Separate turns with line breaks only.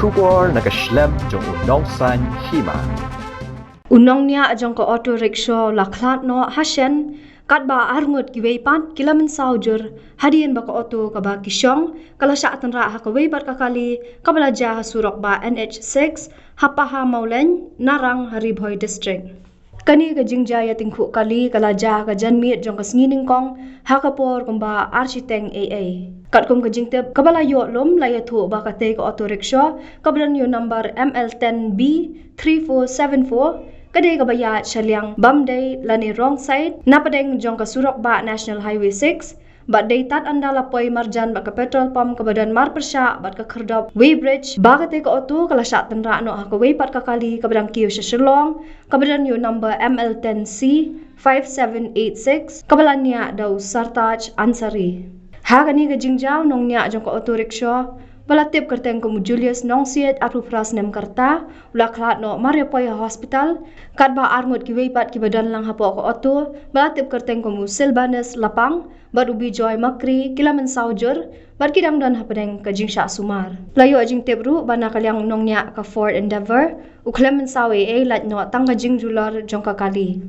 Shubor nakaslem jong unong san hima.
Unong niya ajong ka auto rickshaw laklat no hasyan kat ba arngot giwei pan kilamen saujur hadian ba ka auto ka ba kisyong kala sya atan ra ha ka wei bar kakali kabala ja ha surok ba NH6 hapaha maulen narang haribhoy district. Kani ka jingjaya tingku kali kala ja ka janmi jong ka snining kong hakapor kumba architeng AA. Kat kum ka jingtep kabala yo lom laya thu ba ka te ka auto rickshaw kablan yo number ML10B 3474 kadai ka baya shalyang bamday lani wrong side napadeng jong ka surok ba National Highway 6 bat day tat andala poy marjan ba ka petrol pump ka badan mar persya bat ka kerdop way bridge ba ka te ka auto kala sya tanra no ha ka way pat ka kali ka badang kiyo sa Shillong ka badan yo number ML10C 5786 kabalan niya daw Sartaj Ansari ha kani ka jingjaw nong niya jong ka auto rickshaw balatip kerteng ko Julius Nongsiet aku pras nem karta ulaklat no Mario Poya Hospital kat ba arngot ki weipat ki badan lang hapo ko auto balatip kerteng ko Silbanus Lapang bad ubi Joy Makri kilamen saujur bad kidang dan hapadeng ka jingsha sumar layo ajing tebru bana kalyang nong nya ka Ford Endeavor uklemen sawe lat no tangga jingjular jong ka kali